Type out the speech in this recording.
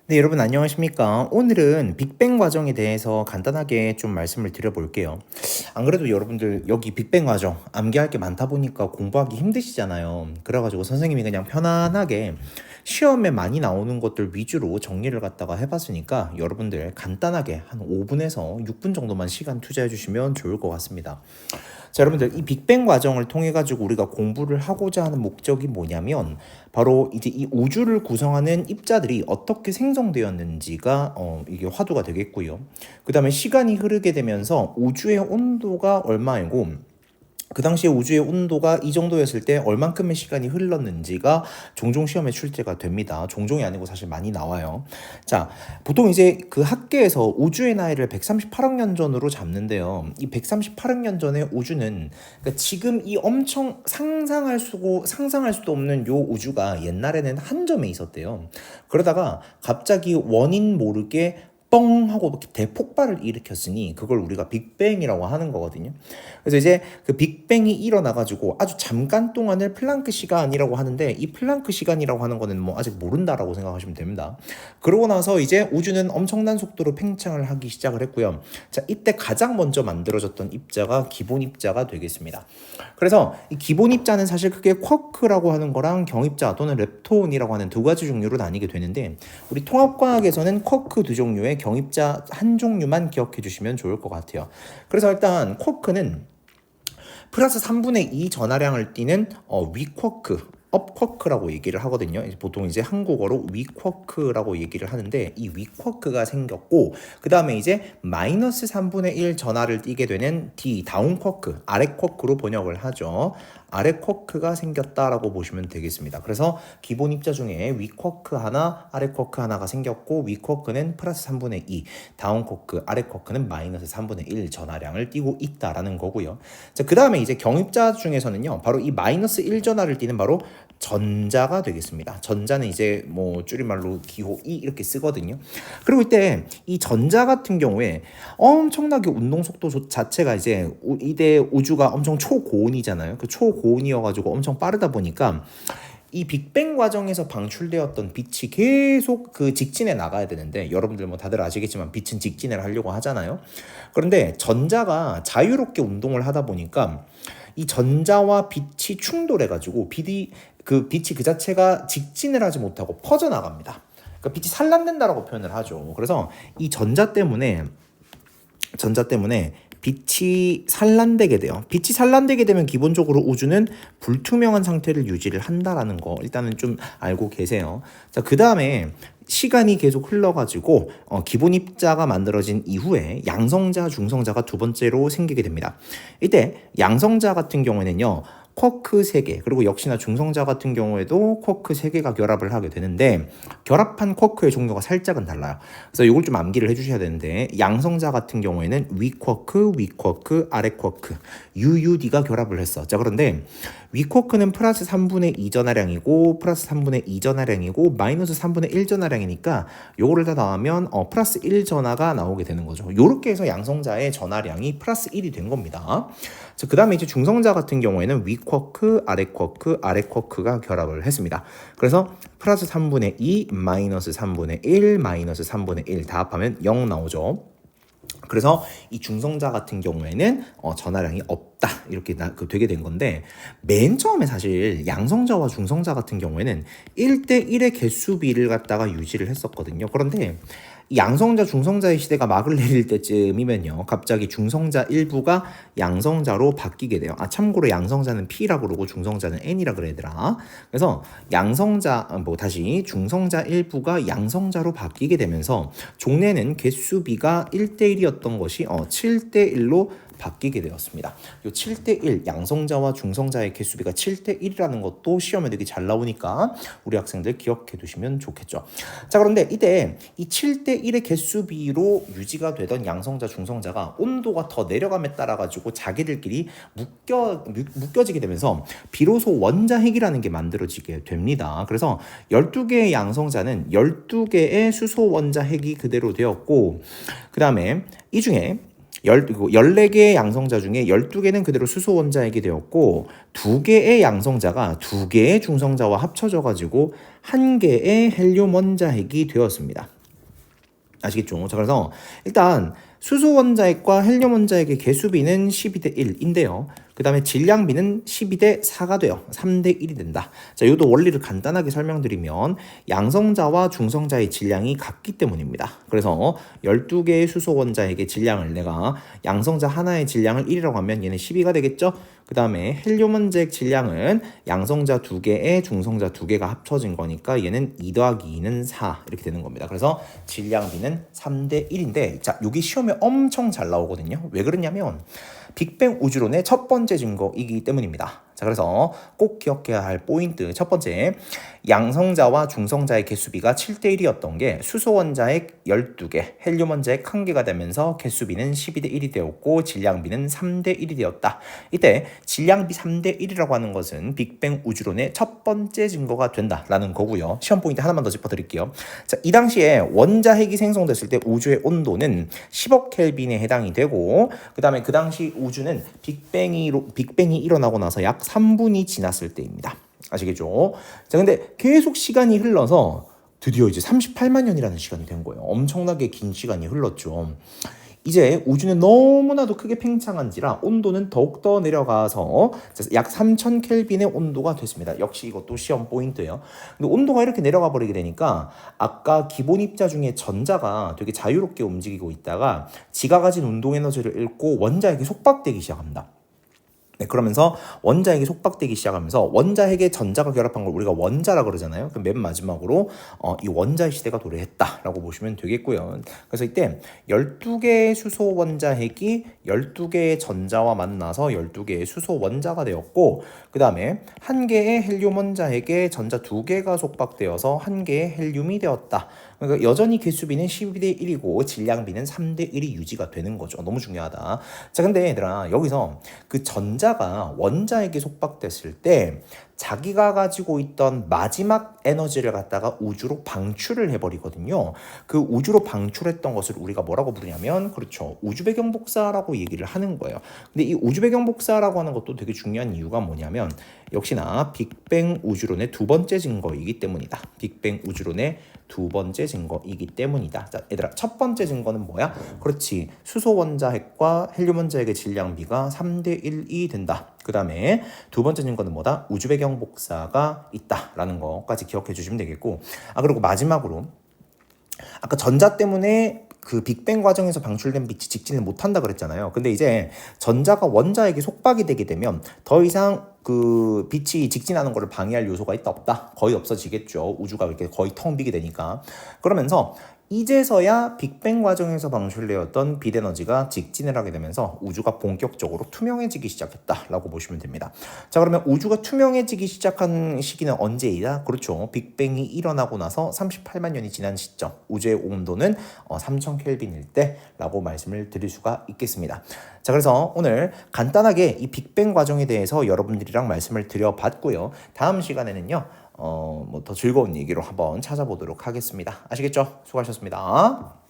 네, 여러분 안녕하십니까? 오늘은 빅뱅 과정에 대해서 간단하게 좀 말씀을 드려볼게요. 안 그래도 여러분들 여기 빅뱅 과정 암기할 게 많다 보니까 공부하기 힘드시잖아요. 그래가지고 선생님이 그냥 편안하게 시험에 많이 나오는 것들 위주로 정리를 갖다가 해봤으니까 여러분들 간단하게 한 5분에서 6분 정도만 시간 투자해 주시면 좋을 것 같습니다. 자, 여러분들 이 빅뱅 과정을 통해 가지고 우리가 공부를 하고자 하는 목적이 뭐냐면 바로 이제 이 우주를 구성하는 입자들이 어떻게 생성되었는지가 이게 화두가 되겠고요. 그다음에 시간이 흐르게 되면서 우주의 온도가 얼마이고 그 당시에 우주의 온도가 이 정도였을 때 얼만큼의 시간이 흘렀는지가 종종 시험에 출제가 됩니다. 종종이 아니고 사실 많이 나와요. 자, 보통 이제 그 학계에서 우주의 나이를 138억 년 전으로 잡는데요. 이 138억 년 전의 우주는 그러니까 지금 이 엄청 상상할 수도 없는 요 우주가 옛날에는 한 점에 있었대요. 그러다가 갑자기 원인 모르게 뻥 하고 이렇게 대폭발을 일으켰으니 그걸 우리가 빅뱅이라고 하는 거거든요. 그래서 이제 그 빅뱅이 일어나가지고 아주 잠깐 동안을 플랑크 시간이라고 하는데 이 플랑크 시간이라고 하는 거는 뭐 아직 모른다라고 생각하시면 됩니다. 그러고 나서 이제 우주는 엄청난 속도로 팽창을 하기 시작을 했고요. 자, 이때 가장 먼저 만들어졌던 입자가 기본 입자가 되겠습니다. 그래서 이 기본 입자는 사실 크게 쿼크라고 하는 거랑 경입자 또는 렙톤이라고 하는 두 가지 종류로 나뉘게 되는데 우리 통합과학에서는 쿼크 두 종류의 경입자 한 종류만 기억해 주시면 좋을 것 같아요. 그래서 일단 쿼크는 플러스 3분의 2 전하량을 띠는 위쿼크, 업쿼크라고 얘기를 하거든요. 보통 이제 한국어로 위쿼크라고 얘기를 하는데 이 위쿼크가 생겼고 그 다음에 이제 마이너스 3분의 1 전하를 띠게 되는 D, 다운쿼크, 아래쿼크로 번역을 하죠. 아래쿼크가 생겼다라고 보시면 되겠습니다. 그래서 기본 입자 중에 위쿼크 하나, 아래쿼크 하나가 생겼고 위쿼크는 플러스 3분의 2, 다운쿼크, 아래쿼크는 마이너스 3분의 1 전하량을 띠고 있다라는 거고요. 자, 그 다음에 이제 경입자 중에서는요, 바로 이 마이너스 1 전하를 띠는 바로 전자가 되겠습니다. 전자는 이제 뭐 줄임말로 기호 E 이렇게 쓰거든요. 그리고 이때 이 전자 같은 경우에 엄청나게 운동 속도 자체가 이제 이때 우주가 엄청 초고온이잖아요. 그 초고온이어가지고 엄청 빠르다 보니까 이 빅뱅 과정에서 방출되었던 빛이 계속 그 직진해 나가야 되는데 여러분들 뭐 다들 아시겠지만 빛은 직진을 하려고 하잖아요. 그런데 전자가 자유롭게 운동을 하다 보니까 이 전자와 빛이 충돌해가지고 빛이 그 자체가 직진을 하지 못하고 퍼져나갑니다. 그러니까 빛이 산란된다라고 표현을 하죠. 그래서 이 전자 때문에 빛이 산란되게 돼요. 빛이 산란되게 되면 기본적으로 우주는 불투명한 상태를 유지를 한다라는 거 일단은 좀 알고 계세요. 자, 그 다음에 시간이 계속 흘러가지고 기본 입자가 만들어진 이후에 양성자, 중성자가 두 번째로 생기게 됩니다. 이때 양성자 같은 경우에는요. 쿼크 3개 그리고 역시나 중성자 같은 경우에도 쿼크 3개가 결합을 하게 되는데 결합한 쿼크의 종류가 살짝은 달라요. 그래서 이걸 좀 암기를 해주셔야 되는데 양성자 같은 경우에는 위쿼크, 아래쿼크, UUD가 결합을 했어. 자, 그런데 위쿼크는 플러스 3분의 2 전하량이고 플러스 3분의 2 전하량이고 마이너스 3분의 1 전하량이니까 요거를 다 더하면 플러스 1 전하가 나오게 되는 거죠. 요렇게 해서 양성자의 전하량이 플러스 1이 된 겁니다. 자, 그 다음에 이제 중성자 같은 경우에는 위쿼크, 아래쿼크가 결합을 했습니다. 그래서 플러스 3분의 2, 마이너스 3분의 1, 마이너스 3분의 1 다 합하면 0 나오죠. 그래서 이 중성자 같은 경우에는 전하량이 없다 이렇게 되게 된 건데 맨 처음에 사실 양성자와 중성자 같은 경우에는 1대1의 개수비를 갖다가 유지를 했었거든요. 그런데 양성자, 중성자의 시대가 막을 내릴 때쯤이면요. 갑자기 중성자 일부가 양성자로 바뀌게 돼요. 참고로 양성자는 P라고 그러고 중성자는 N이라 그러더라. 그래서 다시 중성자 일부가 양성자로 바뀌게 되면서 종래는 개수비가 1대1이었던 것이 7대1로 바뀌게 되었습니다. 이 7대1 양성자와 중성자의 개수비가 7대1이라는 것도 시험에 되게 잘 나오니까 우리 학생들 기억해 두시면 좋겠죠. 자, 그런데 이때 이 7대1의 개수비로 유지가 되던 양성자, 중성자가 온도가 더 내려감에 따라 가지고 자기들끼리 묶여지게 되면서 비로소 원자핵이라는 게 만들어지게 됩니다. 그래서 12개의 양성자는 12개의 수소 원자핵이 그대로 되었고 그 다음에 이 중에 14개의 양성자 중에 12개는 그대로 수소 원자핵이 되었고 2개의 양성자가 2개의 중성자와 합쳐져 가지고 1개의 헬륨 원자핵이 되었습니다. 아시겠죠? 자, 그래서 일단 수소 원자핵과 헬륨 원자핵의 개수비는 12대 1인데요. 그 다음에 질량비는 12대 4가 돼요. 3대 1이 된다. 자, 이것도 원리를 간단하게 설명드리면 양성자와 중성자의 질량이 같기 때문입니다. 그래서 12개의 수소 원자핵의 질량을 내가 양성자 하나의 질량을 1이라고 하면 얘는 12가 되겠죠? 그 다음에 헬륨 원자핵 질량은 양성자 2개에 중성자 2개가 합쳐진 거니까 얘는 2 더하기 2는 4 이렇게 되는 겁니다. 그래서 질량비는 3대 1인데 자, 여기 시험에 엄청 잘 나오거든요. 왜 그러냐면 빅뱅 우주론의 첫 번째 증거이기 때문입니다. 자, 그래서 꼭 기억해야 할 포인트 첫 번째, 양성자와 중성자의 개수비가 7대 1이었던 게 수소 원자핵 12개, 헬륨 원자핵 1개가 되면서 개수비는 12대 1이 되었고 질량비는 3대 1이 되었다. 이때 질량비 3대 1이라고 하는 것은 빅뱅 우주론의 첫 번째 증거가 된다라는 거고요. 시험 포인트 하나만 더 짚어드릴게요. 자, 이 당시에 원자핵이 생성됐을 때 우주의 온도는 10억 켈빈에 해당이 되고 그 다음에 그 당시 우주는 빅뱅이 일어나고 나서 약 3분이 지났을 때입니다. 아시겠죠? 자, 근데 계속 시간이 흘러서 드디어 이제 38만 년이라는 시간이 된 거예요. 엄청나게 긴 시간이 흘렀죠. 이제 우주는 너무나도 크게 팽창한지라 온도는 더욱더 내려가서 약 3000 켈빈의 온도가 됐습니다. 역시 이것도 시험 포인트예요. 근데 온도가 이렇게 내려가 버리게 되니까 아까 기본 입자 중에 전자가 되게 자유롭게 움직이고 있다가 지가 가진 운동 에너지를 잃고 원자핵이 속박되기 시작합니다. 네, 그러면서 원자핵이 속박되기 시작하면서 원자핵에 전자가 결합한 걸 우리가 원자라 그러잖아요. 그럼 맨 마지막으로 이 원자의 시대가 도래했다라고 보시면 되겠고요. 그래서 이때 12개의 수소 원자핵이 12개의 전자와 만나서 12개의 수소 원자가 되었고 그 다음에 1개의 헬륨 원자핵에 전자 2개가 속박되어서 1개의 헬륨이 되었다. 그러니까 여전히 개수비는 12대 1이고 질량비는 3대 1이 유지가 되는 거죠. 너무 중요하다. 자, 근데 얘들아 여기서 그 전자가 원자에게 속박됐을 때 자기가 가지고 있던 마지막 에너지를 갖다가 우주로 방출을 해버리거든요. 그 우주로 방출했던 것을 우리가 뭐라고 부르냐면 그렇죠. 우주배경 복사라고 얘기를 하는 거예요. 근데 이 우주배경 복사라고 하는 것도 되게 중요한 이유가 뭐냐면 역시나 빅뱅 우주론의 두 번째 증거이기 때문이다. 빅뱅 우주론의 두 번째 증거이기 때문이다. 자, 얘들아 첫 번째 증거는 뭐야? 그렇지. 수소 원자핵과 헬륨 원자핵의 질량비가 3대 1이 된다. 그 다음에 두 번째 증거는 뭐다? 우주배경 복사가 있다라는 거까지 기억해 주시면 되겠고 그리고 마지막으로 아까 전자 때문에 그 빅뱅 과정에서 방출된 빛이 직진을 못한다 그랬잖아요. 근데 이제 전자가 원자에게 속박이 되게 되면 더 이상 그 빛이 직진하는 것을 방해할 요소가 있다 없다? 거의 없어지겠죠. 우주가 이렇게 거의 텅 비게 되니까. 그러면서 이제서야 빅뱅 과정에서 방출되었던 빛 에너지가 직진을 하게 되면서 우주가 본격적으로 투명해지기 시작했다라고 보시면 됩니다. 자, 그러면 우주가 투명해지기 시작한 시기는 언제이다? 그렇죠. 빅뱅이 일어나고 나서 38만 년이 지난 시점, 우주의 온도는 3000 켈빈일 때라고 말씀을 드릴 수가 있겠습니다. 자, 그래서 오늘 간단하게 이 빅뱅 과정에 대해서 여러분들이랑 말씀을 드려봤고요. 다음 시간에는요. 뭐 더 즐거운 얘기로 한번 찾아보도록 하겠습니다. 아시겠죠? 수고하셨습니다.